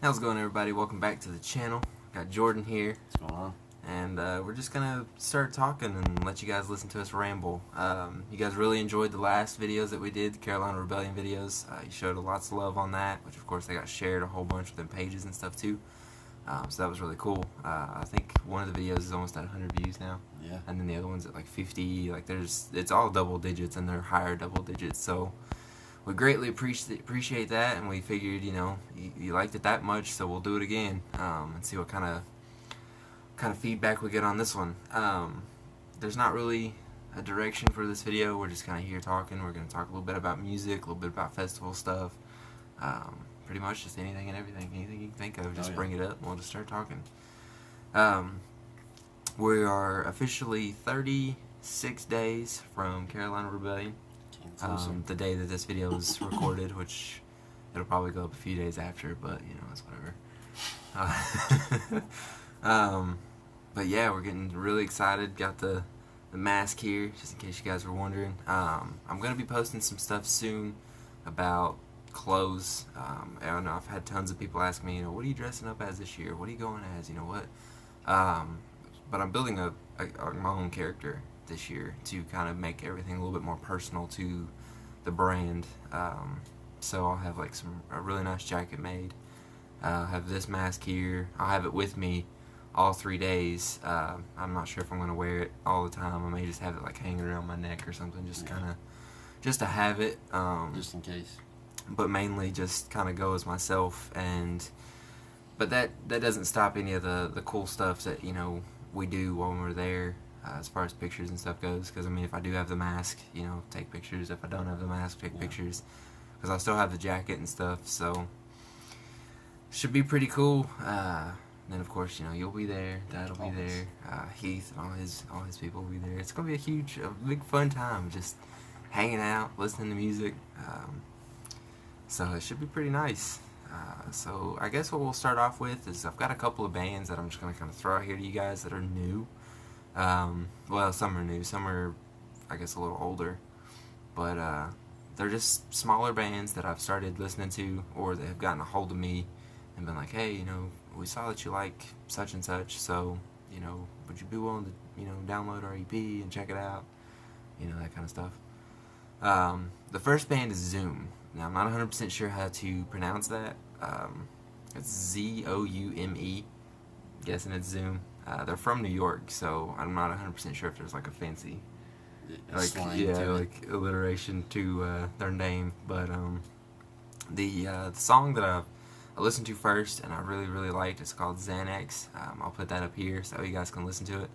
How's it going, everybody? Welcome back to the channel. Got Jordan here. What's going on? And we're just gonna start talking and let you guys listen to us ramble. You guys really enjoyed the last videos that we did, the Carolina Rebellion videos. You showed lots of love on that, which of course they got shared a whole bunch within pages and stuff too. So that was really cool. I think one of the videos is almost at 100 views now. Yeah. And then the other one's at like 50. Like it's all double digits, and they're higher double digits. So we greatly appreciate that, and we figured, you liked it that much, so we'll do it again and see what kind of feedback we get on this one. There's not really a direction for this video. We're just kind of here talking. We're going to talk a little bit about music, a little bit about festival stuff. Pretty much just anything and everything. Anything you can think of, just bring it up and we'll just start talking. We are officially 36 days from Carolina Rebellion. The day that this video is recorded, which it'll probably go up a few days after, but it's whatever. But yeah, we're getting really excited. Got the mask here, just in case you guys were wondering. I'm gonna be posting some stuff soon about clothes. I don't know, I've had tons of people ask me, what are you dressing up as this year? What are you going as? But I'm building my own character this year to kind of make everything a little bit more personal to the brand. So I'll have like a really nice jacket made. I'll have this mask here. I'll have it with me all 3 days. I'm not sure if I'm going to wear it all the time. I may just have it like hanging around my neck or something, just to have it. Just in case. But mainly just kind of go as myself. But that doesn't stop any of the cool stuff that we do while we're there. As far as pictures and stuff goes, because if I do have the mask, take pictures. If I don't have the mask, take pictures, because I still have the jacket and stuff, so should be pretty cool. Then of course, you'll be there, Dad'll be there, Heath and all his people will be there. It's gonna be a big fun time, just hanging out, listening to music. So it should be pretty nice. So I guess what we'll start off with is I've got a couple of bands that I'm just gonna kind of throw out here to you guys that are new. Well, some are new, some are, I guess, a little older, but they're just smaller bands that I've started listening to, or they have gotten a hold of me and been like, hey, we saw that you like such and such, so, would you be willing to, download our EP and check it out, that kind of stuff. The first band is Zoom. Now, I'm not 100% sure how to pronounce that. It's Z-O-U-M-E, guessing it's Zoom. They're from New York, so I'm not 100% sure if there's like a fancy alliteration to their name. But the song that I listened to first and I really, really liked, it's called Xanax. I'll put that up here so you guys can listen to it.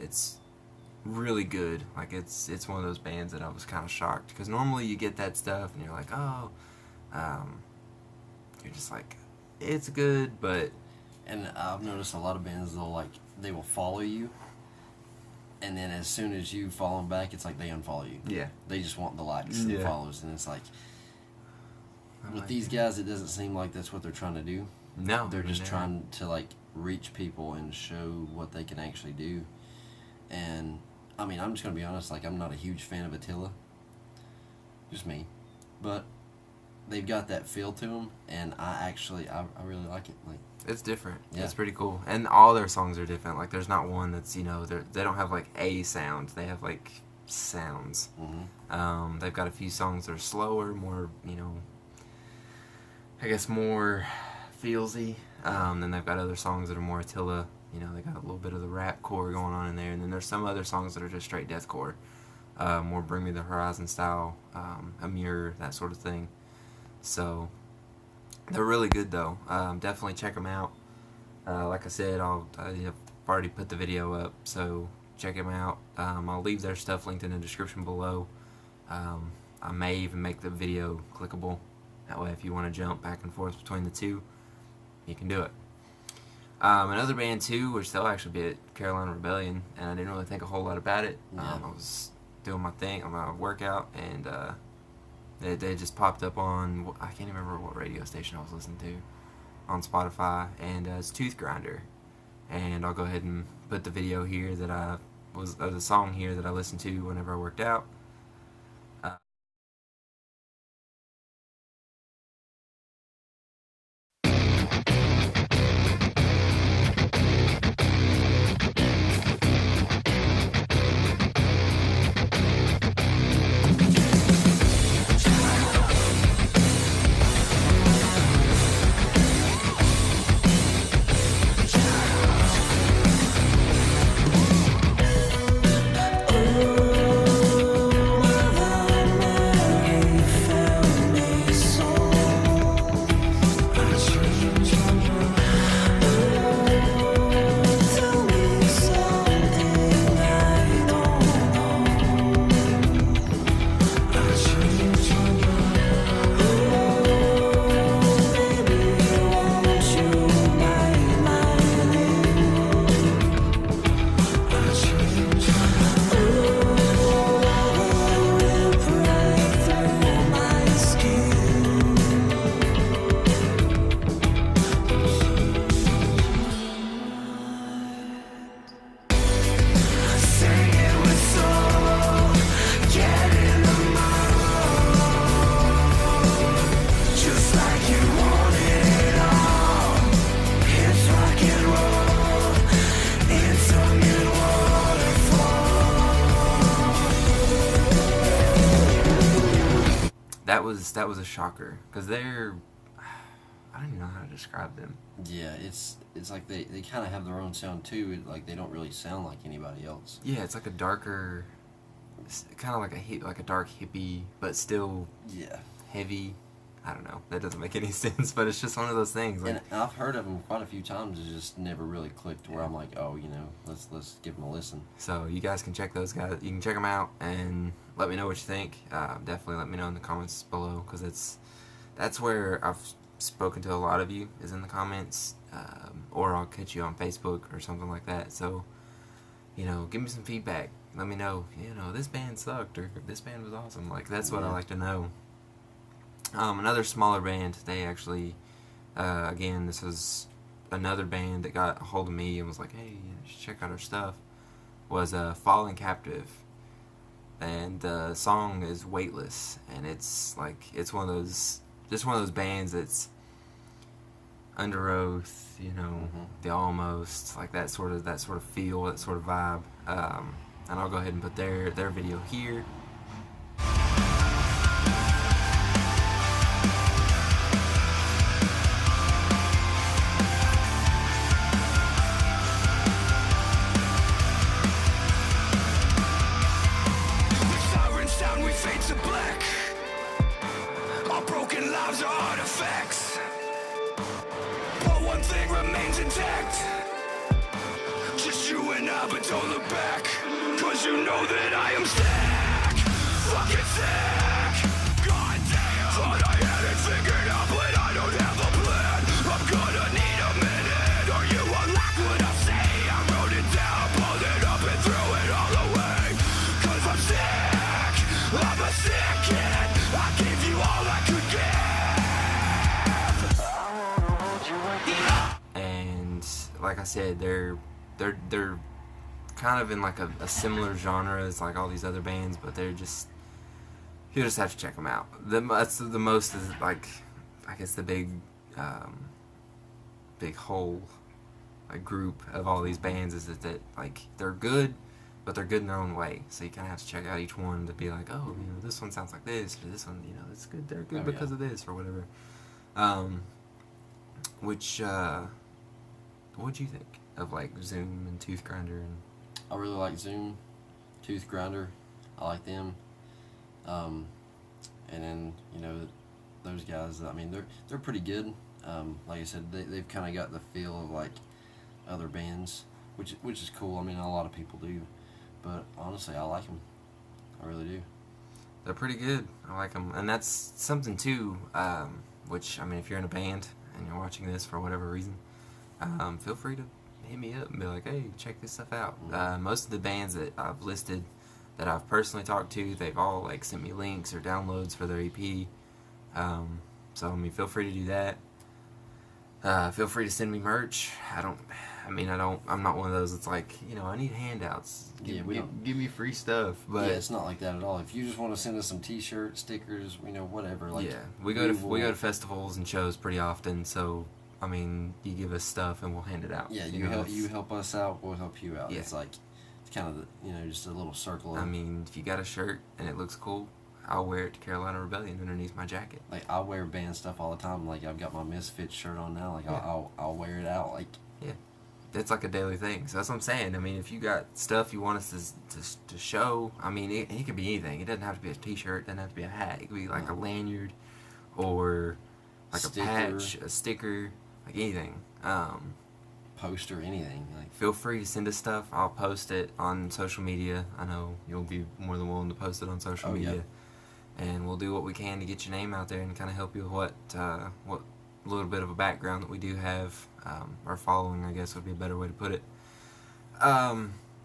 It's really good. Like it's one of those bands that I was kind of shocked, because normally you get that stuff and you're like, you're just like, it's good, but. And I've noticed a lot of bands, they will follow you, and then as soon as you follow them back, it's like they unfollow you. Yeah. They just want the likes and follows, and it's like, with these guys, it doesn't seem like that's what they're trying to do. No. They're just trying to reach people and show what they can actually do. And I'm just gonna be honest, I'm not a huge fan of Attila, just me, but they've got that feel to them, and I really like it. It's different. Yeah. It's pretty cool, and all their songs are different. There's not one that's they don't have a sound. They have sounds. Mm-hmm. They've got a few songs that are slower, more I guess more feelsy. Then they've got other songs that are more Attila. They got a little bit of the rap core going on in there, and then there's some other songs that are just straight deathcore, more Bring Me the Horizon style, Amir, that sort of thing. So They're really good though. Definitely check them out. Like I said, I've already put the video up, so check them out. I'll leave their stuff linked in the description below. I may even make the video clickable. That way, if you want to jump back and forth between the two, you can do it. Another band too, which they'll actually be at Carolina Rebellion, and I didn't really think a whole lot about it. Yeah. I was doing my thing on my workout, and they just popped up on, I can't even remember what radio station I was listening to, on Spotify, and it's Tooth Grinder. And I'll go ahead and put the video here that the song here that I listened to whenever I worked out. That was a shocker, because they're, I don't even know how to describe them. Yeah, it's like they kind of have their own sound too. Like they don't really sound like anybody else. Yeah, it's like a darker, kind of like a dark hippie, but still heavy. I don't know. That doesn't make any sense, but it's just one of those things. Like, and I've heard of them quite a few times. It just never really clicked where I'm like, oh, let's give them a listen. So you guys can check those guys. You can check them out and let me know what you think. Definitely let me know in the comments below, because that's where I've spoken to a lot of you, is in the comments, or I'll catch you on Facebook or something like that. So, give me some feedback. Let me know, this band sucked, or this band was awesome. Like, that's what I like to know. Another smaller band, they actually, again, this was another band that got a hold of me and was like, hey, you should check out our stuff, was Fallen Captive. And the song is Weightless, and it's one of those bands that's Under Oath, the Almost, like that sort of feel, that sort of vibe. And I'll go ahead and put their video here. Lives are artifacts, but one thing remains intact. Just you and I, but don't look back, cause you know that I am sick, fucking sick. God damn, thought I had it figured out, but I don't have a plan. I'm gonna need a minute, or you will lack what I say. I wrote it down, pulled it up and threw it all away, cause I'm sick, I'm a sick kid. I gave you all I could get. And like I said, they're kind of in like a similar genre as like all these other bands, but they're just, you just have to check them out. That's the most, is like, I guess the big whole like group of all these bands is that like they're good, but they're good in their own way. So you kind of have to check out each one to be like, oh, this one sounds like this, or this one, it's good. They're good because of this, or whatever. What'd you think of like Zoom and Tooth Grinder? And I really like Zoom, Tooth Grinder. I like them. And then those guys. I mean, they're pretty good. Like I said, they've kind of got the feel of like other bands, which is cool. I mean, a lot of people do, but honestly, I like them. I really do. They're pretty good. I like them, and that's something too. Which, I mean, if you're in a band and you're watching this for whatever reason, feel free to hit me up and be like, hey, check this stuff out. Most of the bands that I've listed that I've personally talked to, they've all like sent me links or downloads for their EP. So I mean, feel free to do that. Feel free to send me merch. I'm not one of those that's like, I need handouts. Give me free stuff. But yeah, it's not like that at all. If you just want to send us some T-shirts, stickers, whatever. Like, yeah, we go to festivals and shows pretty often. So I mean, you give us stuff and we'll hand it out. Yeah, you help us out, we'll help you out. Yeah. It's like it's kind of just a little circle. I mean, if you got a shirt and it looks cool, I'll wear it to Carolina Rebellion underneath my jacket. Like, I wear band stuff all the time. Like, I've got my Misfits shirt on now. Like, yeah. I'll wear it out. Like, yeah, it's like a daily thing. So that's what I'm saying. I mean, if you got stuff you want us to show, I mean, it could be anything. It doesn't have to be a T-shirt. It doesn't have to be a hat. It could be like a lanyard or like a patch, a sticker, like anything. Poster, anything. Like, feel free to send us stuff. I'll post it on social media. I know you'll be more than willing to post it on social media. Yeah. And we'll do what we can to get your name out there and kind of help you with what little bit of a background that we do have. Our following, I guess, would be a better way to put it.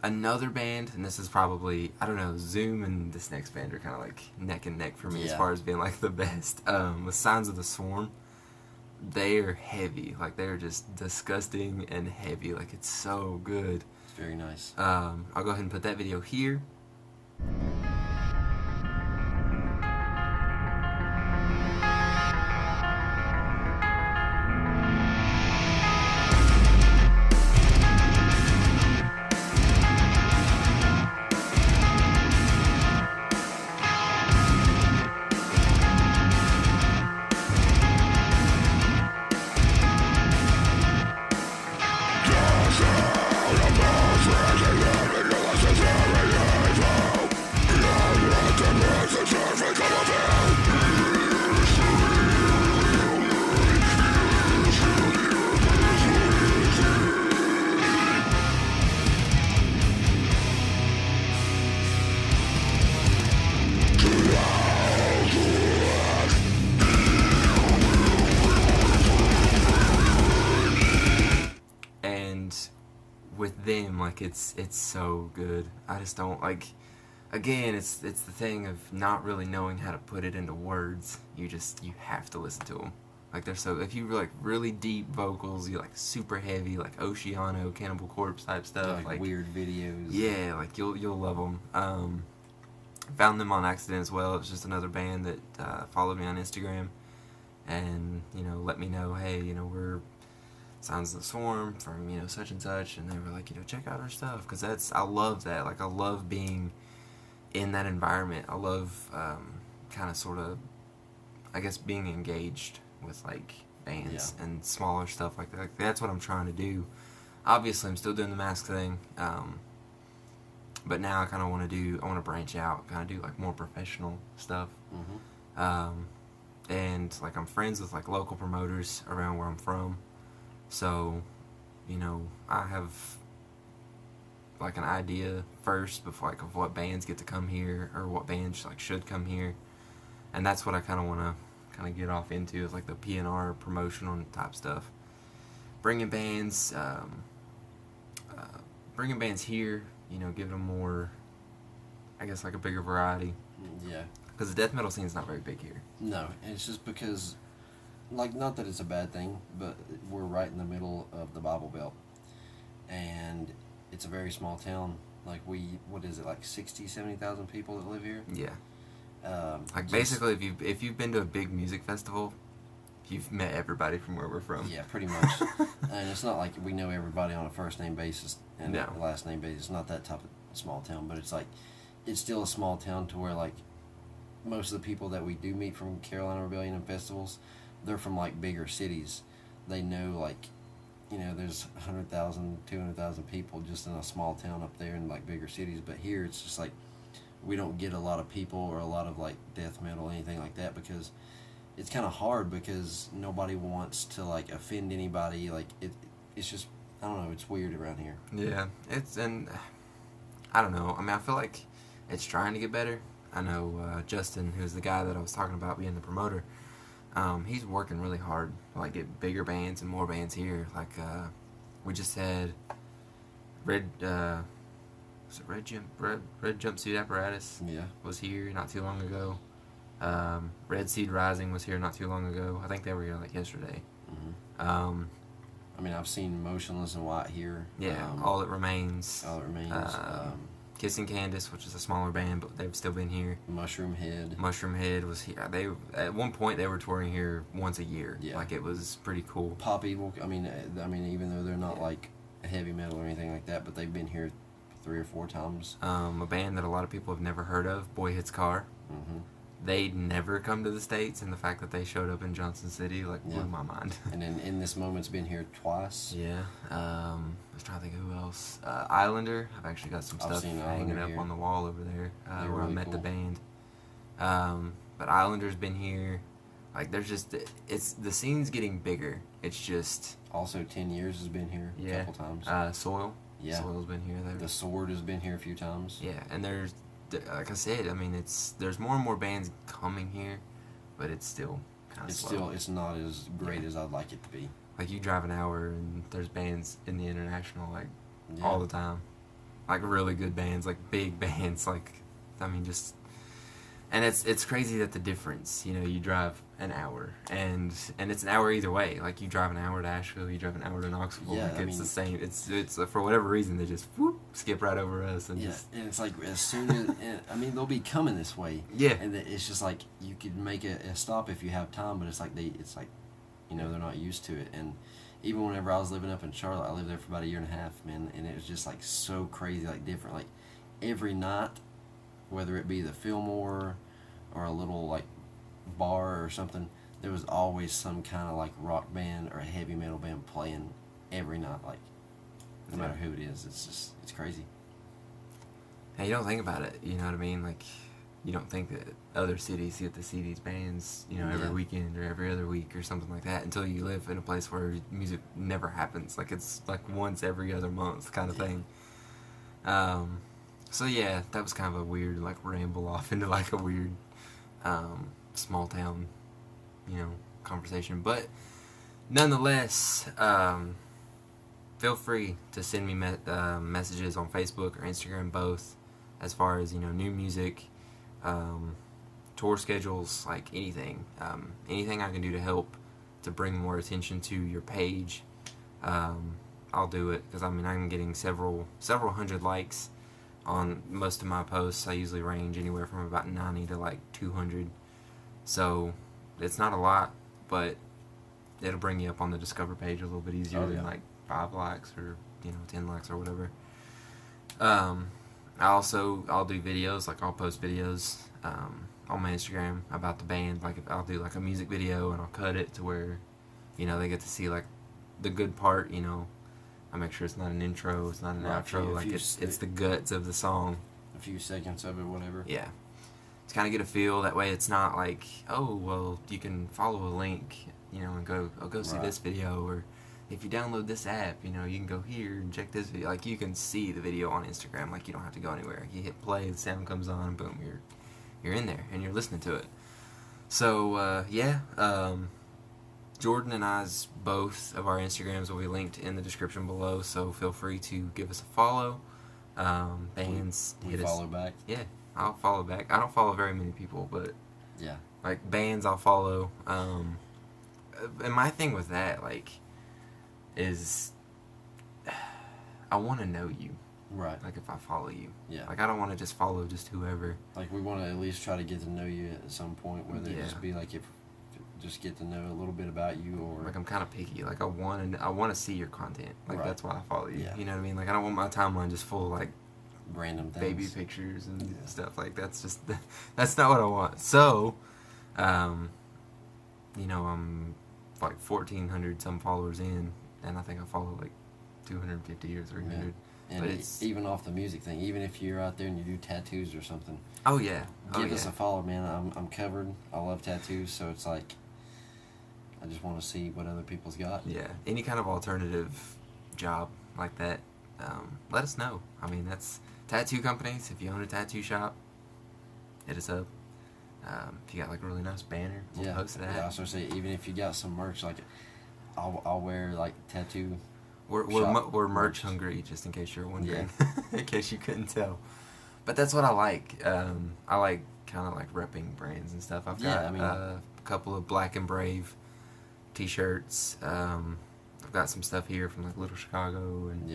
Another band, and this is probably, I don't know, Zoom and this next band are kind of like neck and neck for me as far as being like the best. With Signs of the Swarm, they are heavy. Like, they're just disgusting and heavy. Like, it's so good. It's very nice. I'll go ahead and put that video here. With them, like, it's so good. I just don't, like, again, it's the thing of not really knowing how to put it into words. You have to listen to them. Like, they're so, if you like really deep vocals, you like super heavy, like Oceano, Cannibal Corpse type stuff, like weird videos. Yeah, like you'll love them. Found them on accident as well. It was just another band that followed me on Instagram and let me know, hey, we're Signs of the Swarm from such and such, and they were like, check out our stuff, because I love that. Like, I love being in that environment. I love kind of sort of, I guess, being engaged with like bands and smaller stuff like that. Like, that's what I'm trying to do. Obviously, I'm still doing the mask thing, but now I kind of want to branch out, kind of do like more professional stuff. Mm-hmm. And like, I'm friends with like local promoters around where I'm from. So, I have like an idea first before, like, of what bands get to come here or what bands like should come here, and that's what I kind of want to get off into, is like the P&R promotional type stuff. Bringing bands here, giving them more, I guess, like a bigger variety. Yeah. Because the death metal scene is not very big here. No, and it's just because, like, not that it's a bad thing, but we're right in the middle of the Bible Belt, and it's a very small town. Like, what is it, like 60, 70,000 people that live here? Yeah. Basically, if you've been to a big music festival, you've met everybody from where we're from. Yeah, pretty much. And it's not like we know everybody on a first name basis and a last name basis. It's not that type of small town, but it's like, it's still a small town to where, like, most of the people that we do meet from Carolina Rebellion and festivals, they're from like bigger cities. They know, like, there's 100,000, 200,000 people just in a small town up there in like bigger cities. But here it's just like, we don't get a lot of people or a lot of like death metal, anything like that, because it's kind of hard because nobody wants to like offend anybody. Like it's just, I don't know. It's weird around here. Yeah, and I don't know. I mean, I feel like it's trying to get better. I know Justin, who's the guy that I was talking about being the promoter. He's working really hard to like get bigger bands and more bands here. Like we just had Red Jumpsuit Apparatus Yeah. was here not too long ago. Red Seed Rising was here not too long ago. I think they were here like yesterday. Mm-hmm. I mean, I've seen Motionless in White here. Yeah, All That Remains. All That Remains. Kissing Candace, which is a smaller band, but they've still been here. Mushroom Head. Mushroom Head was here. They at one point they were touring here once a year. Yeah. Like it was pretty cool. Pop Evil. I mean, even though they're not like heavy metal or anything like that, but they've been here 3 or 4 times. A band that a lot of people have never heard of, Boy Hits Car. Mm-hmm. They'd never come to the States, and the fact that they showed up in Johnson City blew my mind. And then In This Moment's been here twice. Yeah. I was trying to think who else. Islander. I've actually got some stuff seen hanging Islander up here. on the wall over there where I really met the cool. band. But Islander's been here. Like there's just the scene's getting bigger. It's just Also, 10 Years has been here a couple times. Soil. Yeah. Soil's been here. The Sword has been here a few times. Yeah, and there's, like I said, I mean, there's more and more bands coming here, but it's still kind of slow. It's not as great as I'd like it to be. Like you drive an hour and there's bands in the International like Yeah. all the time, like really good bands, like big bands, like I mean just, and it's crazy that the difference, you drive an hour and it's an hour either way. Like you drive an hour to Asheville, you drive an hour to Knoxville. Yeah, like I it's mean, the same. It's for whatever reason they just skip right over us and just. And it's like as soon as they'll be coming this way. Yeah. And it's just like you could make a stop if you have time, but it's like they're not used to it. And even whenever I was living up in Charlotte, I lived there for about 1.5 years, man, and it was just like so crazy, like different. Like every night, whether it be the Fillmore or a little like bar or something, there was always some kind of like rock band or a heavy metal band playing every night, like no matter who it is. It's crazy. And you don't think about it, you know what I mean? Like, you don't think that other cities get to see these bands, every weekend or every other week or something like that until you live in a place where music never happens. Like, it's like once every other month kind of thing. So, yeah, that was kind of a weird, like, ramble off into, like, a weird small town, conversation. But, nonetheless, feel free to send me messages on Facebook or Instagram, both, as far as, new music, tour schedules, like anything. Anything I can do to help to bring more attention to your page, I'll do it. Because, I'm getting several hundred likes on most of my posts. I usually range anywhere from about 90 to like 200. So, it's not a lot, but it'll bring you up on the Discover page a little bit easier than like 5 likes or 10 likes or whatever. I'll do videos, like I'll post videos on my Instagram about the band. Like I'll do like a music video and I'll cut it to where they get to see like the good part. I make sure it's not an intro, it's not an outro, like it's the guts of the song. A few seconds of it, whatever. Yeah. To kind of get a feel. That way it's not like, oh, well, you can follow a link, and go see this video, or if you download this app, you can go here and check this video. Like, you can see the video on Instagram. Like, you don't have to go anywhere. You hit play, the sound comes on, boom, you're in there, and you're listening to it. So, Jordan and I's both of our Instagrams will be linked in the description below, so feel free to give us a follow. Bands, we follow back. Yeah, I'll follow back. I don't follow very many people, but yeah, like bands I'll follow. And my thing with that, like, is I want to know you. Right. Like, if I follow you. Yeah. Like, I don't want to just follow just whoever. Like, we want to at least try to get to know you at some point, whether it just be like just get to know a little bit about you, or like I'm kind of picky. Like, I want to see your content. Like, that's why I follow you. Yeah. You know what I mean? Like, I don't want my timeline just full of like random things, baby pictures and stuff. Like, that's just that's not what I want. So, I'm like 1,400 some followers in, and I think I follow like 250 or 300. Yeah. And but it's even off the music thing, even if you're out there and you do tattoos or something, oh yeah, give us a follow, man. I'm covered. I love tattoos, so it's like I just want to see what other people's got. Yeah, any kind of alternative job like that, let us know. I mean, that's tattoo companies. If you own a tattoo shop, hit us up. If you got like a really nice banner, we'll post it. Yeah, I was gonna say, even if you got some merch, like I'll wear like tattoo. We're merch hungry, just in case you're wondering. In case you couldn't tell. But that's what I like. I like kind of like repping brands and stuff. I've got a couple of Black and Brave t-shirts. I've got some stuff here from like Little Chicago, and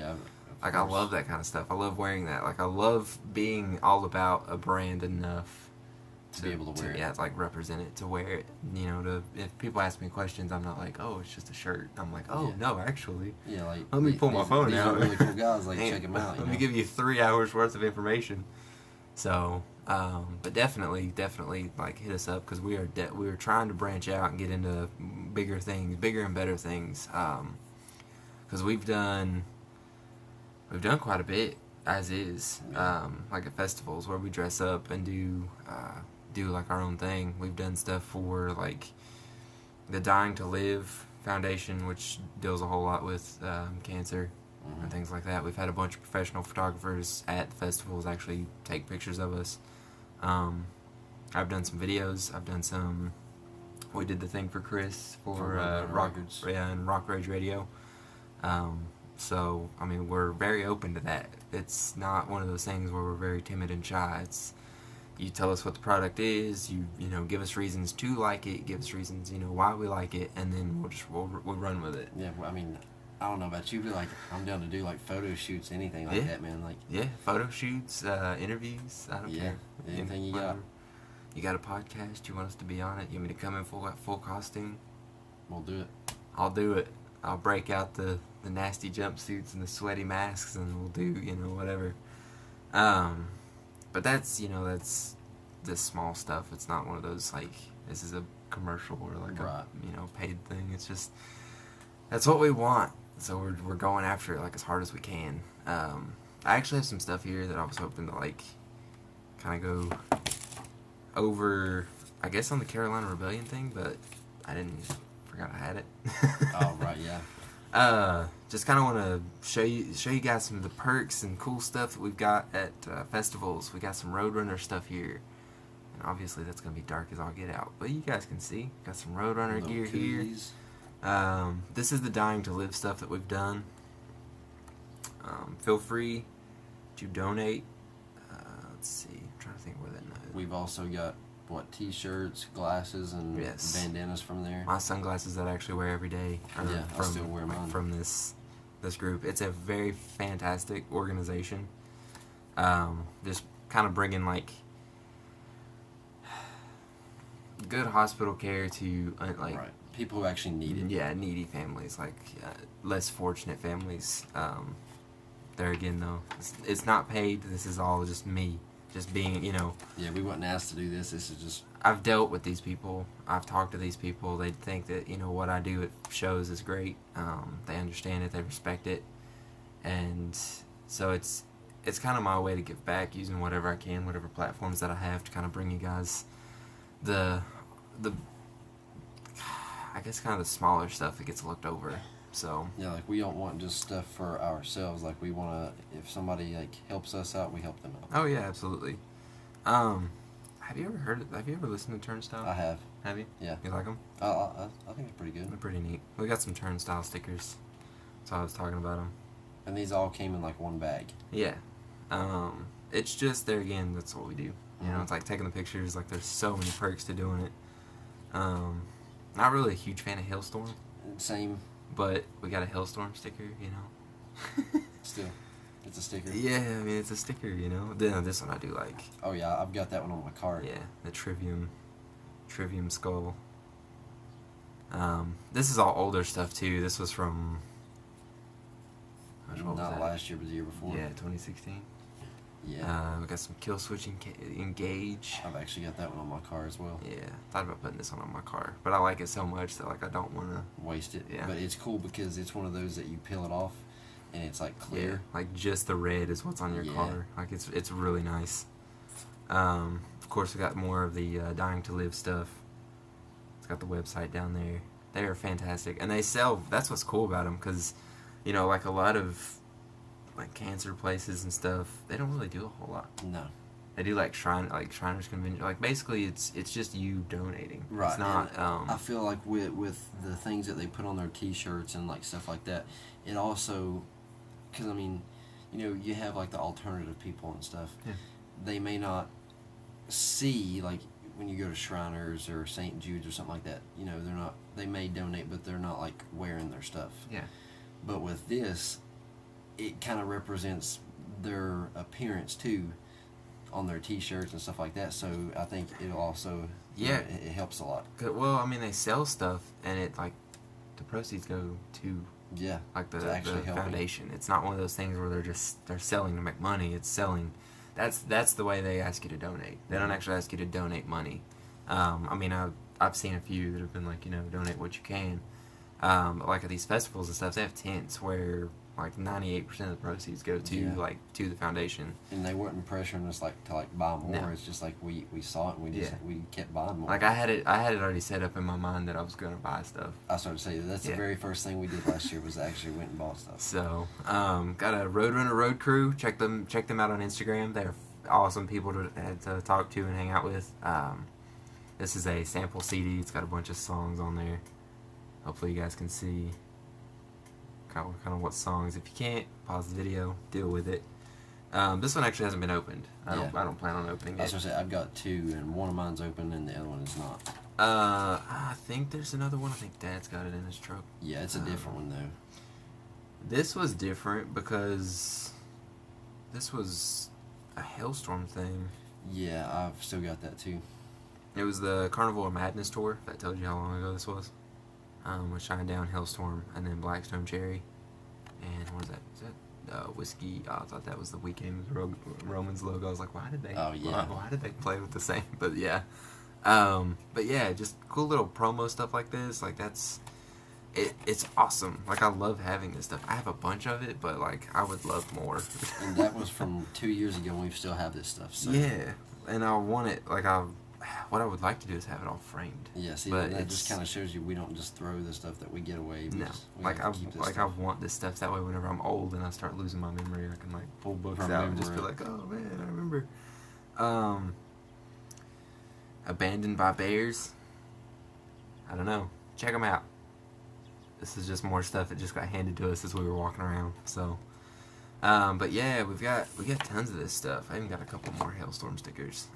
like I love that kind of stuff. I love wearing that. Like I love being all about a brand enough to be able to wear it. Yeah, to like represent it, to wear it. You know, if people ask me questions, I'm not like, oh, it's just a shirt. I'm like, oh no, actually. Yeah, like let me pull my phone these out. Are really cool guys. Like check them out. Let me give you 3 hours worth of information. So, but definitely, like hit us up, because we are trying to branch out and get into bigger things, bigger and better things. Because we've done quite a bit as is, like at festivals where we dress up and do like our own thing. We've done stuff for like the Dying to Live Foundation, which deals a whole lot with cancer and things like that. We've had a bunch of professional photographers at the festivals actually take pictures of us. I've done some videos. We did the thing for Chris for Rock Rage Radio. So, I mean, we're very open to that. It's not one of those things where we're very timid and shy. It's, you tell us what the product is, you know, give us reasons to like it, give us reasons, you know, why we like it, and then we'll run with it. Yeah, well, I mean, I don't know about you, but like, I'm down to do like photo shoots, anything like that, man. Like, yeah, photo shoots, interviews, I don't care. Anything you got. You got a podcast, you want us to be on it, you want me to come in full costume? We'll do it. I'll do it. I'll break out the nasty jumpsuits and the sweaty masks, and we'll do, you know, whatever. But that's this small stuff. It's not one of those, like, this is a commercial or like a, you know, paid thing. It's just, that's what we want. So we're going after it like as hard as we can. I actually have some stuff here that I was hoping to like kind of go over, I guess, on the Carolina Rebellion thing, but I forgot I had it. Oh, right, yeah. Just kind of want to show you guys some of the perks and cool stuff that we've got at festivals. We got some Roadrunner stuff here, and obviously that's gonna be dark as all get out, but you guys can see. Got some Roadrunner gear here. This is the Dying to Live stuff that we've done. Feel free to donate. Let's see. I'm trying to think where that. We've also got t-shirts, glasses, and bandanas from there. My sunglasses that I actually wear every day are I still wear mine. From this group. It's a very fantastic organization. Just kind of bringing like good hospital care to like people who actually need it. Yeah, needy families, like less fortunate families. There again, though, it's not paid. This is all just me. Just being, you know... Yeah, we wasn't asked to do this. This is just... I've dealt with these people. I've talked to these people. They think that, you know, what I do at shows is great. They understand it. They respect it. And so it's kind of my way to give back, using whatever I can, whatever platforms that I have to kind of bring you guys the I guess kind of the smaller stuff that gets looked over. So yeah, like we don't want just stuff for ourselves. Like we want to, if somebody like helps us out, we help them out. Oh yeah, absolutely. Have you ever listened to Turnstile? I have. Have you? Yeah. You like them? I think it's pretty good. They're pretty neat. We got some Turnstile stickers. So I was talking about them. And these all came in like one bag. Yeah. It's just, there again, that's what we do. You know, it's like taking the pictures. Like there's so many perks to doing it. Not really a huge fan of Hailstorm. Same. But we got a Hailstorm sticker, you know. Still, it's a sticker. Yeah, I mean, it's a sticker, you know. This one I do like. Oh yeah, I've got that one on my card. Yeah, the Trivium skull. This is all older stuff too. This was from... Not last year, but the year before. Yeah, 2016. Yeah. We got some Kill Switch Engage. I've actually got that one on my car as well. Yeah, thought about putting this one on my car, but I like it so much that like I don't want to waste it. Yeah. But it's cool because it's one of those that you peel it off, and it's like clear. Yeah, like just the red is what's on your car. Like it's really nice. Of course, we got more of the Dying to Live stuff. It's got the website down there. They are fantastic, and they sell. That's what's cool about them, because, you know, like a lot of like cancer places and stuff, they don't really do a whole lot. No. They do like Shriners Convention. Like basically, it's just you donating. Right. It's not. I feel like with the things that they put on their T-shirts and like stuff like that, it also, because I mean, you know, you have like the alternative people and stuff. Yeah. They may not see, like when you go to Shriners or St. Jude's or something like that. You know, they're not. They may donate, but they're not like wearing their stuff. Yeah. But with this, it kind of represents their appearance too, on their T-shirts and stuff like that. So I think it'll also, yeah, it helps a lot. Well, I mean, they sell stuff, and it like the proceeds go to like the foundation. It's not one of those things where they're selling to make money. It's selling. That's the way they ask you to donate. They don't actually ask you to donate money. I mean, I've seen a few that have been like, you know, donate what you can. But like at these festivals and stuff, they have tents where like 98% of the proceeds go to to the foundation. And they weren't pressuring us like to like buy more. No. It's just like we saw it and we kept buying more. Like I had it already set up in my mind that I was gonna buy stuff. I started to say that's the very first thing we did last year was actually went and bought stuff. So got a Roadrunner Road Crew. Check them out on Instagram. They're awesome people to talk to and hang out with. This is a sample CD. It's got a bunch of songs on there. Hopefully you guys can see kind of what songs. If you can't, pause the video, deal with it. This one actually hasn't been opened. I don't plan on opening it. I was gonna say I've got two, and one of mine's open, and the other one is not. I think there's another one. I think Dad's got it in his truck. Yeah, it's a different one though. This was different because this was a Hailstorm thing. Yeah, I've still got that too. It was the Carnival of Madness tour. That tells you how long ago this was. With Shinedown, Hailstorm, and then Blackstone Cherry. And what is that? Is that Whiskey? Oh, I thought that was the Weekend Romans logo. I was like, why did they? Oh yeah. Why did they play with the same? But yeah. But yeah, just cool little promo stuff like this. Like that's. It's awesome. Like I love having this stuff. I have a bunch of it, but like I would love more. And that was from 2 years ago, and we still have this stuff. So. Yeah, and I want it. Like what I would like to do is have it all framed. Yeah, see, but that just kind of shows you we don't just throw the stuff that we get away. No, I want this stuff. That way, whenever I'm old and I start losing my memory, I can like pull books out and just be like, oh man, I remember. Abandoned by Bears. I don't know. Check them out. This is just more stuff that just got handed to us as we were walking around. So, but yeah, we got tons of this stuff. I even got a couple more Hailstorm stickers.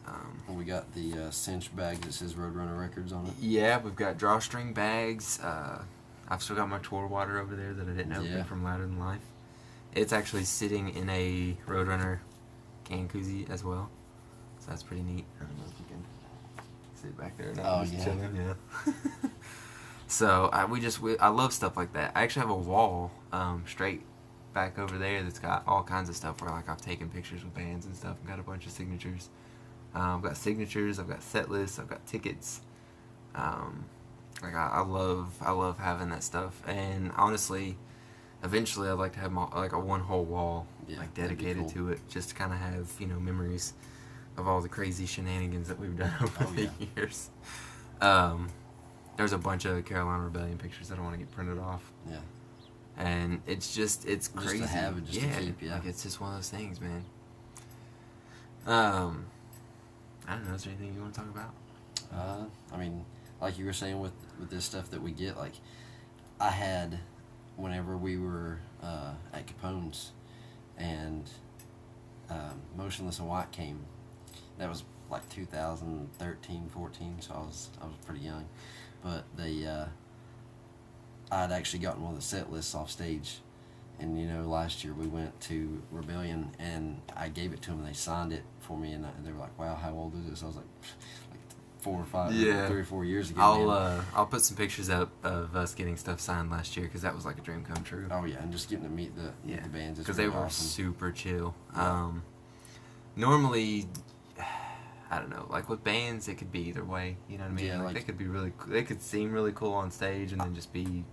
We got the cinch bag that says Roadrunner Records on it. Yeah, we've got drawstring bags. I've still got my tour water over there that I didn't open from Louder Than Life. It's actually sitting in a Roadrunner can koozie as well, so that's pretty neat. I don't know if you can see it back there. No, just chilling, yeah. So I love stuff like that. I actually have a wall straight back over there that's got all kinds of stuff where like I've taken pictures with bands and stuff and got a bunch of signatures. I've got signatures, I've got set lists, I've got tickets. Like I love having that stuff. And honestly, eventually I'd like to have like a one whole wall like dedicated to it, just to kind of have, you know, memories of all the crazy shenanigans that we've done over the years. There's a bunch of Carolina Rebellion pictures that I want to get printed off. Yeah. And it's crazy. Just to have it, just to keep, Like it's just one of those things, man. I don't know, is there anything you want to talk about? I mean, like you were saying with this stuff that we get, like, I had, whenever we were at Capone's, and Motionless in White came, that was like 2013, 14, so I was pretty young. But I'd actually gotten one of the set lists off stage, and you know, last year we went to Rebellion, and I gave it to them, and they signed it for me, and they were like, "Wow, how old is this?" I was like 4 or 5, 3 or 4 years ago. I'll put some pictures up of us getting stuff signed last year because that was like a dream come true. Oh yeah, and just getting to meet the bands because they were super chill. Yeah. Normally, I don't know, like with bands, it could be either way. You know what I mean? Yeah, like they could be they could seem really cool on stage and then just be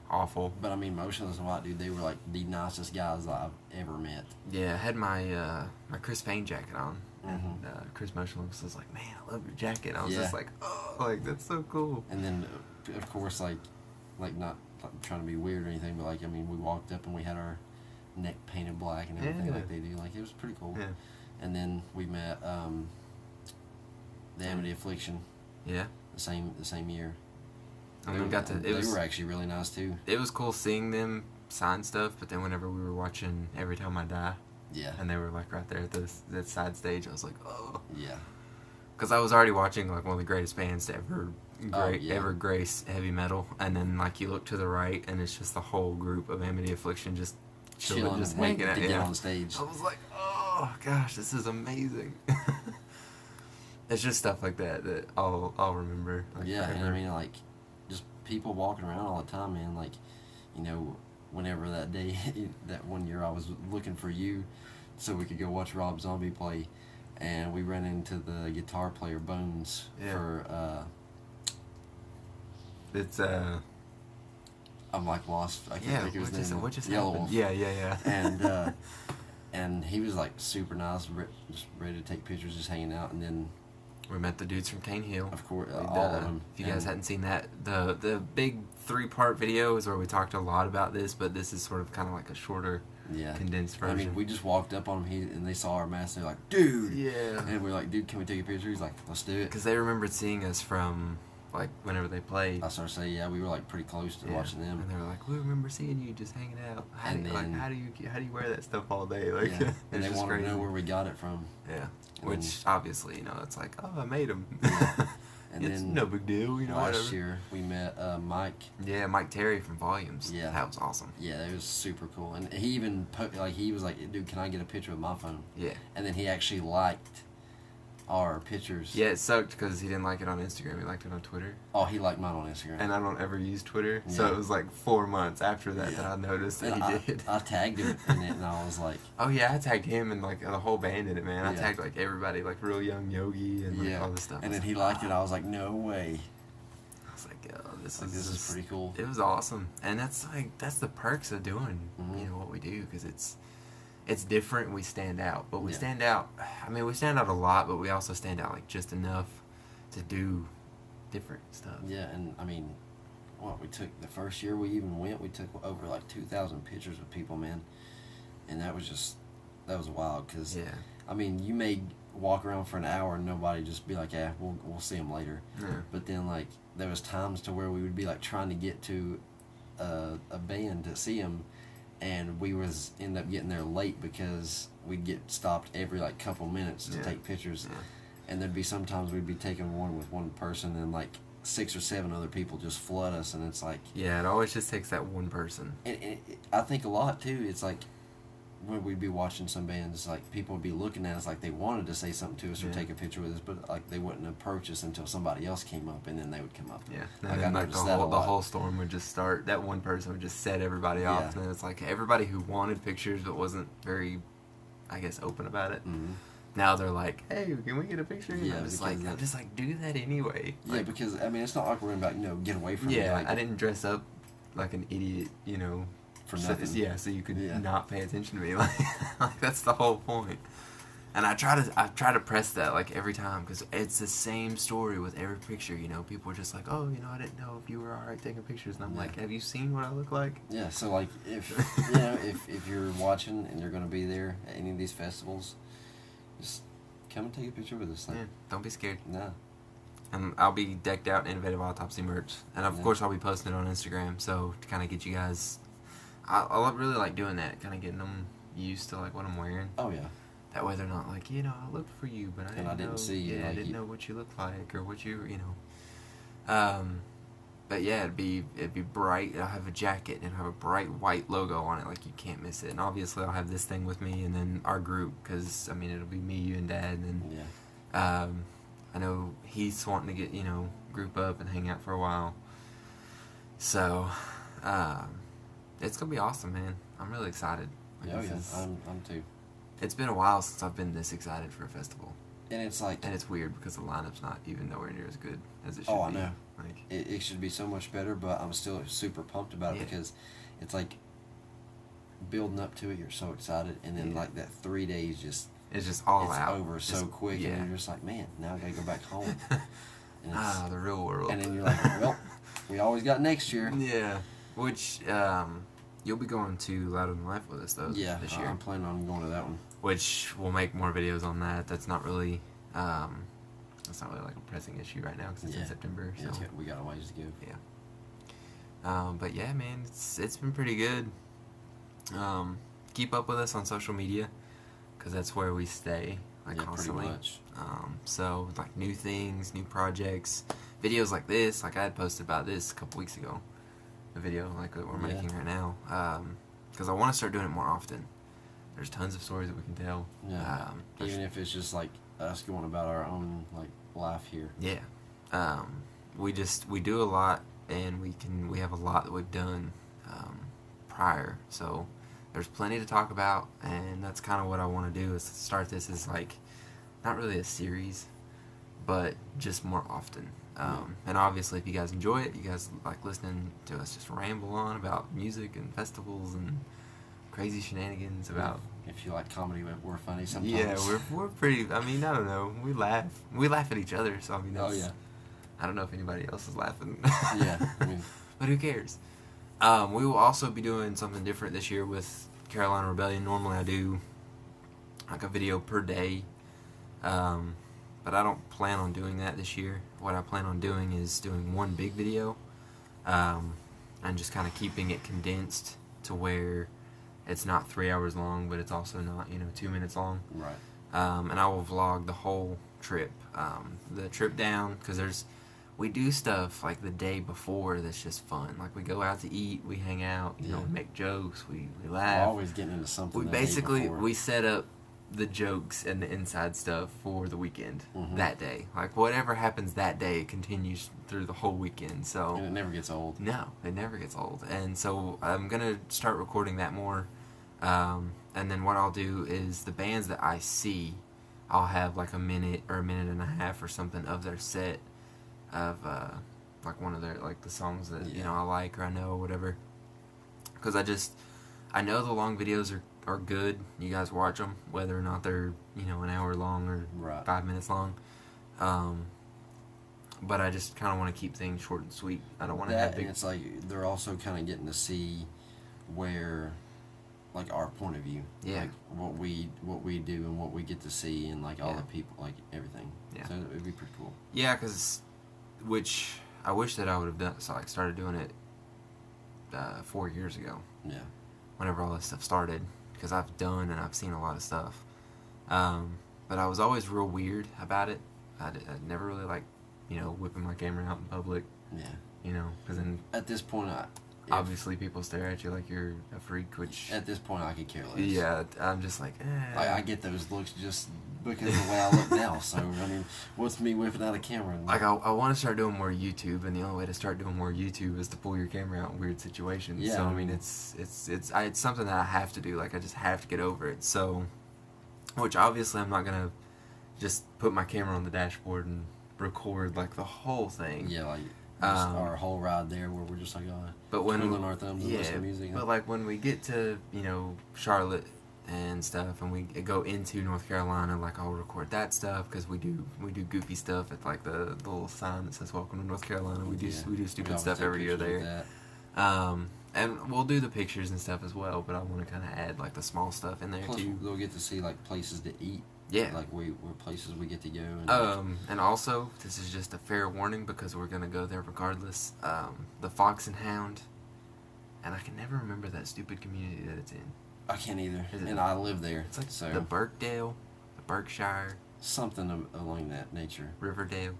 awful. But I mean, Motionless in White, dude, they were like the nicest guys I've ever met. Yeah, I had my my Chris Payne jacket on. And Chris Motionless was like, "Man, I love your jacket." I was just like, "Oh, like that's so cool." And then, of course, like like not trying to be weird or anything, but like I mean, we walked up and we had our neck painted black and everything like they do. Like it was pretty cool. Yeah. And then we met the Amity Affliction. Yeah. The same year. And we got to. They were actually really nice too. It was cool seeing them sign stuff, but then whenever we were watching Every Time I Die, yeah, and they were like right there at that side stage, I was like, oh, yeah, because I was already watching like one of the greatest bands to ever yeah. grace heavy metal, and then like you look to the right, and it's just the whole group of Amity Affliction just chilling, just waiting hanging out to get on stage. I was like, oh gosh, this is amazing. It's just stuff like that I'll remember. Like, yeah, forever. and I mean like just people walking around all the time, man. Like, you know, whenever that day, that one year, I was looking for you, so we could go watch Rob Zombie play, and we ran into the guitar player Bones for. It's I'm like lost. I can't think of his name. What just Yellow happened? Wolf. Yeah. And he was like super nice, just ready to take pictures, just hanging out, and then. We met the dudes from Cane Hill. Of course, all of them. If you guys hadn't seen that, the big 3-part video is where we talked a lot about this, but this is sort of kind of like a shorter, condensed version. I mean, we just walked up on him, and they saw our mask, and they're like, dude! Yeah. And we're like, dude, can we take a picture? He's like, let's do it. Because they remembered seeing us from, like, whenever they played. I started saying, yeah, we were like pretty close to watching them. And they were like, we remember seeing you just hanging out. How do you wear that stuff all day? Like, and they wanted to know where we got it from. Yeah. Which, obviously, you know, it's like, oh, I made them. And it's then no big deal, you know. Last year, we met Mike. Yeah, Mike Terry from Volumes. Yeah. That was awesome. Yeah, that was super cool. And he even, he was like, dude, can I get a picture with my phone? Yeah. And then he actually liked our pictures. Yeah, it sucked because he didn't like it on Instagram. He liked it on Twitter. Oh, he liked mine on Instagram. And I don't ever use Twitter, so it was like 4 months after that that I noticed that he did. I tagged him in it, and I was like... Oh, yeah, I tagged him, and like the whole band in it, man. I Yeah. tagged like everybody, like Real Young Yogi and like all this stuff. And then he liked it. I was like, no way. I was like, oh, this is pretty cool. It was awesome. And that's the perks of doing, you know, what we do, because it's different. We stand out, but we stand out. I mean, we stand out a lot, but we also stand out like just enough to do different stuff. Yeah, and I mean, we took the first year we even went, we took over like 2,000 pictures with people, man, and that was wild. Cause I mean, you may walk around for an hour and nobody just be like, yeah, we'll see them later. Yeah. But then like there was times to where we would be like trying to get to a band to see them. And we end up getting there late because we'd get stopped every like couple minutes to take pictures. Yeah. And there'd be sometimes we'd be taking one with one person and like 6 or 7 other people just flood us, and it's like... Yeah, it always just takes that one person. And I think a lot too, it's like when we'd be watching some bands, like people would be looking at us like they wanted to say something to us or take a picture with us, but like they wouldn't approach us until somebody else came up, and then they would come up. Yeah, and then like the whole storm would just start. That one person would just set everybody off, and then it's like everybody who wanted pictures but wasn't very, I guess, open about it. Mm-hmm. Now they're like, hey, can we get a picture? Yeah, I'm just like, do that anyway. Yeah, like, because I mean, it's not like we're about get away from. Yeah, like, I didn't dress up like an idiot, you know. For nothing. So you could not pay attention to me. Like that's the whole point. And I try to press that like every time, because it's the same story with every picture. You know, people are just like, oh, you know, I didn't know if you were alright taking pictures, and I'm like, have you seen what I look like? Yeah. So like, if you know, if you're watching and you're gonna be there at any of these festivals, just come and take a picture with us. Like, don't be scared. No. And I'll be decked out in Innovative Autopsy merch, and of course I'll be posting it on Instagram. So to kind of get you guys. I really like doing that, kind of getting them used to like what I'm wearing. Oh yeah. That way they're not like, you know, I looked for you, but I didn't see you. Yeah, like I didn't know what you looked like or what you know. But yeah, it'd be bright. I'll have a jacket and have a bright white logo on it, like you can't miss it. And obviously I'll have this thing with me, and then our group, because I mean it'll be me, you, and Dad, and then I know he's wanting to get group up and hang out for a while. So. It's gonna be awesome, man. I'm really excited. Like, I'm too. It's been a while since I've been this excited for a festival. And it's like... And it's weird because the lineup's not even nowhere near as good as it should be. Oh, I know. Like, it should be so much better, but I'm still super pumped about it because it's like building up to it, you're so excited, and then like that 3 days just... It's just all out. It's over so quick, and you're just like, man, now I gotta go back home. The real world. And then you're like, well... We always got next year. Yeah. Which, you'll be going to Louder Than Life with us, though, Yeah, this year. I'm planning on going to that one. Which we'll make more videos on that. That's not really, like a pressing issue right now because it's in September. So. Yeah, we got a ways to go. Yeah. But yeah, man, it's been pretty good. Keep up with us on social media because that's where we stay, constantly. Pretty much. So like new things, new projects, videos like this. Like I had posted about this a couple weeks ago. A video like that we're making right now. Because I want to start doing it more often. There's tons of stories that we can tell. Yeah. Even if it's just like us going about our own life here. Yeah. We do a lot, and we have a lot that we've done prior. So there's plenty to talk about, and that's kind of what I want to do is start this as like not really a series, but just more often. And obviously, if you guys enjoy it, you guys like listening to us just ramble on about music and festivals and crazy shenanigans about. If you like comedy, we're funny sometimes. Yeah, we're pretty. I mean, I don't know. We laugh at each other. So I mean, I don't know if anybody else is laughing. Yeah, I mean, but who cares? We will also be doing something different this year with Carolina Rebellion. Normally, I do like a video per day. But I don't plan on doing that this year. What I plan on doing is doing one big video, and just kind of keeping it condensed to where it's not 3 hours long, but it's also not 2 minutes long. Right. And I will vlog the whole trip, the trip down, because we do stuff like the day before that's just fun. Like we go out to eat, we hang out, we make jokes, we laugh. We're always getting into something. We set up the jokes and the inside stuff for the weekend that day. Like whatever happens that day continues through the whole weekend. So and it never gets old. No, it never gets old. And so I'm gonna start recording that more. And then what I'll do is the bands that I see, I'll have like a minute or a minute and a half or something of their set of like one of their like the songs that I like or I know or whatever. Because I know the long videos are good. You guys watch them, whether or not they're an hour long or 5 minutes long. But I just kind of want to keep things short and sweet. I don't want to have big. And it's like they're also kind of getting to see where, like our point of view, like what we do and what we get to see and like all the people, like everything. Yeah, so it'd be pretty cool. Yeah, which I wish that I would have done. So I started doing it 4 years ago. Yeah. Whenever all this stuff started. Because I've done and I've seen a lot of stuff. But I was always real weird about it. I never really like, whipping my camera out in public. Yeah. Because then... At this point, obviously people stare at you like you're a freak, which... At this point, I could care less. Yeah, I'm just like, I get those looks just because of the way I look now. So, I mean, what's me whipping out a camera? Like, I want to start doing more YouTube, and the only way to start doing more YouTube is to pull your camera out in weird situations. Yeah, so, I mean, it's something that I have to do. Like, I just have to get over it. So, which obviously I'm not going to just put my camera on the dashboard and record, like, the whole thing. Yeah, like... our whole ride there where we're just like twiddling our thumbs and listening to music. But like when we get to Charlotte and stuff, and we go into North Carolina, like I'll record that stuff because we do goofy stuff at like the little sign that says "Welcome to North Carolina." We do stupid stuff every year there. And we'll do the pictures and stuff as well. But I want to kind of add like the small stuff in there too. They'll get to see like places to eat. Yeah. Like where places we get to go. And also, this is just a fair warning because we're going to go there regardless. The Fox and Hound. And I can never remember that stupid community that it's in. I can't either. And I live there. It's like the Birkdale, the Berkshire. Something along that nature. Riverdale.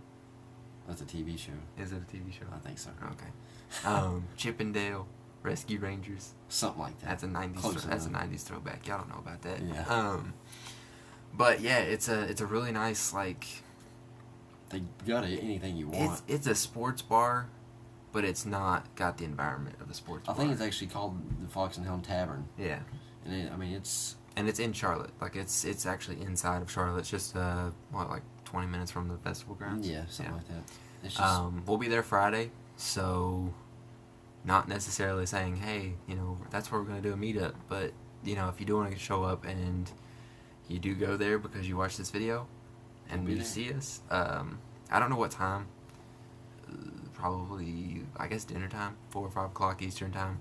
That's a TV show. Is it a TV show? I think so. Okay. Chippendale. Rescue Rangers. Something like that. That's a 90s. That's a 90s throwback. Y'all don't know about that. Yeah. But yeah, it's a really nice like. They got anything you want. It's a sports bar, but it's not got the environment of a sports bar. I think it's actually called the Fox and Hound Tavern. Yeah. And it's in Charlotte. Like it's actually inside of Charlotte. It's just like 20 minutes from the festival grounds. Yeah, something like that. It's just we'll be there Friday, so not necessarily saying, hey, that's where we're gonna do a meetup, but if you do want to show up and you do go there because you watch this video and you see us. I don't know what time. probably, I guess, dinner time, 4 or 5 o'clock Eastern time,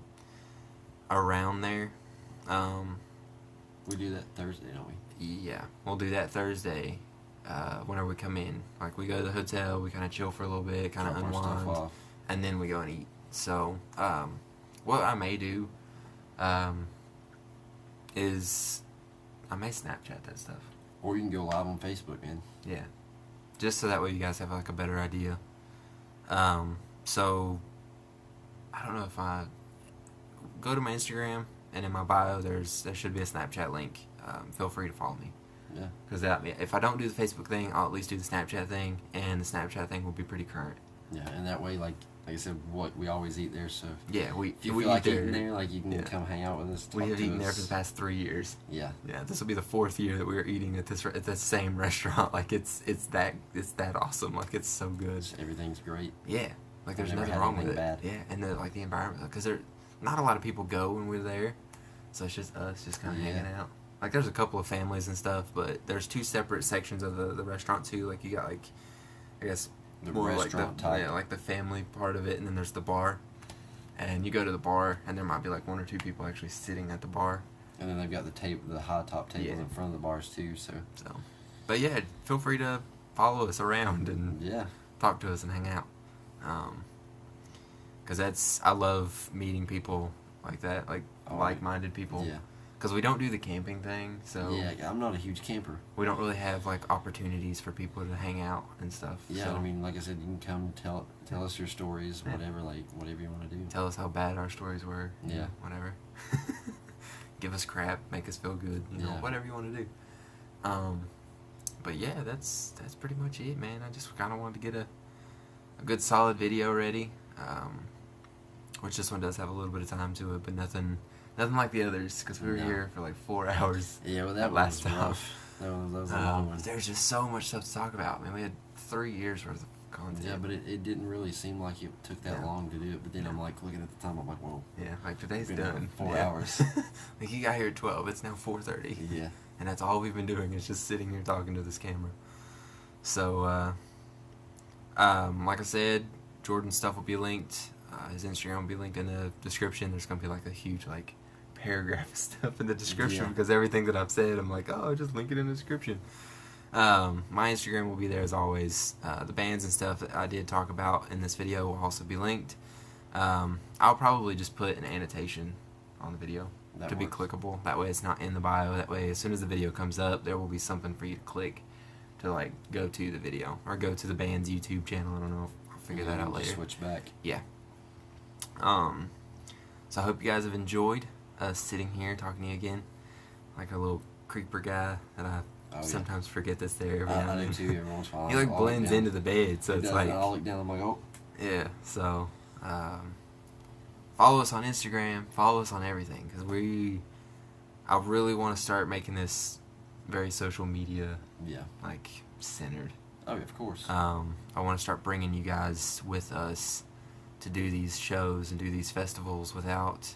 around there. We do that Thursday, don't we? Yeah, we'll do that Thursday. Whenever we come in, like we go to the hotel, we kind of chill for a little bit, kind of Drop our stuff unwind, off. and then we go and eat. So, what I may do, is I may Snapchat that stuff. Or you can go live on Facebook, man. Yeah, just so that way you guys have like a better idea. So I don't know if I go to my Instagram and in my bio there should be a Snapchat link. Feel free to follow me. Yeah. Because if I don't do the Facebook thing, I'll at least do the Snapchat thing, and the Snapchat thing will be pretty current. Yeah, and that way, like I said, we always eat there, so Yeah, if you we feel like eat eating there, like you can come hang out with us. We talk have to eaten there us. for the past 3 years. Yeah. Yeah, this will be the 4th year that we are eating at the same restaurant. Like it's that awesome. Like it's so good. Everything's great. Yeah, like there's I've never nothing had wrong with it. anything bad. Yeah, and the environment, because not a lot of people go when we're there, so it's just us just kind of hanging out. Like there's a couple of families and stuff, but there's 2 separate sections of the restaurant too. Like you got like, I guess The more restaurant type. Yeah, like the family part of it, and then there's the bar. And you go to the bar, and there might be like 1 or 2 people actually sitting at the bar. And then they've got the high top tables in front of the bars too. So. But yeah, feel free to follow us around and talk to us and hang out. Because I love meeting people like that, like like-minded people. Yeah. Because we don't do the camping thing, so Yeah, I'm not a huge camper. we don't really have like opportunities for people to hang out and stuff. Yeah, so I mean, like I said, you can come tell us your stories, whatever you want to do. tell us how bad our stories were. Yeah. Whatever. Give us crap, make us feel good. Whatever you want to do. But yeah, that's pretty much it, man. I just kind of wanted to get a good solid video ready. Which this one does have a little bit of time to it, but nothing like the others, because we were here for like 4 hours. Yeah, well, that last was time. rough. That was a long one. There's just so much stuff to talk about. I mean, we had 3 years worth of content. Yeah, but it didn't really seem like it took that long to do it. But then I'm like looking at the time, I'm like, whoa. Yeah, like today's been done. 4 hours. Like you got here at 12. It's now 4:30. Yeah. And that's all we've been doing is just sitting here talking to this camera. So, like I said, Jordan's stuff will be linked. His Instagram will be linked in the description. There's going to be like a huge like paragraph of stuff in the description because everything that I've said, I'm like, oh, just link it in the description. My Instagram will be there as always. The bands and stuff that I did talk about in this video will also be linked. I'll probably just put an annotation on the video to be clickable. That way it's not in the bio. That way as soon as the video comes up, there will be something for you to click to like go to the video or go to the band's YouTube channel. I don't know. I'll figure that out later. Switch back. Yeah. So I hope you guys have enjoyed us sitting here talking to you again, like a little creeper guy that I sometimes forget that's there. I do too. Every once in a while. He like blends into the bed, so it's like I'll look down. I'm like, oh. Yeah. So follow us on Instagram. Follow us on everything because I really want to start making this very social media like centered. Oh, yeah, of course. I want to start bringing you guys with us to do these shows and do these festivals without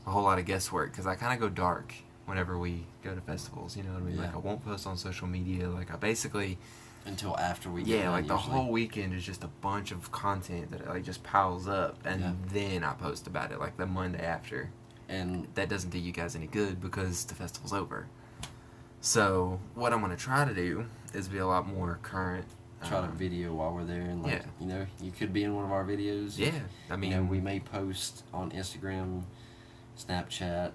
a whole lot of guesswork because I kind of go dark whenever we go to festivals, you know what I mean? Yeah. Like I won't post on social media, like I basically until after we get like done, the usually. whole weekend is just a bunch of content that like just piles up and then I post about it like the Monday after, and that doesn't do you guys any good because the festival's over. So what I'm going to try to do is be a lot more current. Try to video while we're there, and like you know, you could be in one of our videos. Yeah, I mean, you know, we may post on Instagram, Snapchat,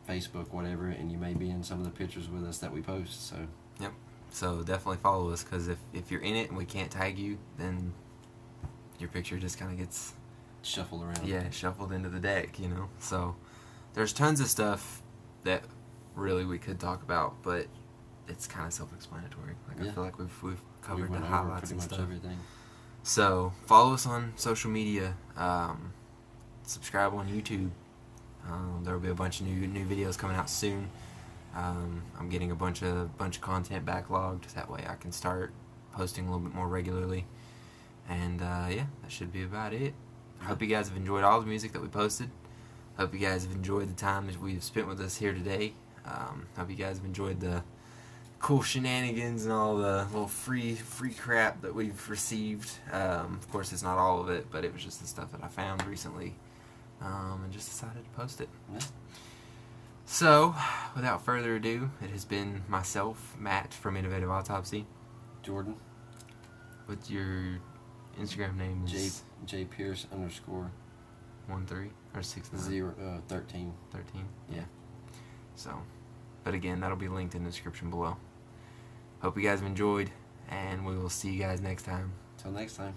Facebook, whatever, and you may be in some of the pictures with us that we post. So yep. So definitely follow us because if you're in it and we can't tag you, then your picture just kind of gets shuffled around. Yeah, shuffled into the deck. You know. So there's tons of stuff that really we could talk about, but it's kind of self-explanatory. Like I feel like we've covered the highlights and stuff. Everything. So follow us on social media. Subscribe on YouTube. There will be a bunch of new videos coming out soon. I'm getting a bunch of content backlogged. That way I can start posting a little bit more regularly. And yeah, that should be about it. I hope you guys have enjoyed all the music that we posted. Hope you guys have enjoyed the time that we've spent with us here today. Hope you guys have enjoyed the cool shenanigans and all the little free crap that we've received. Of course, it's not all of it, but it was just the stuff that I found recently, and just decided to post it. Yeah. So, without further ado, it has been myself, Matt from Innovative Autopsy. Jordan. What's your Instagram name? Is J Pierce _ 13 or 69? 13. 13. Yeah. So, but again, that'll be linked in the description below. Hope you guys have enjoyed, and we will see you guys next time. Till next time.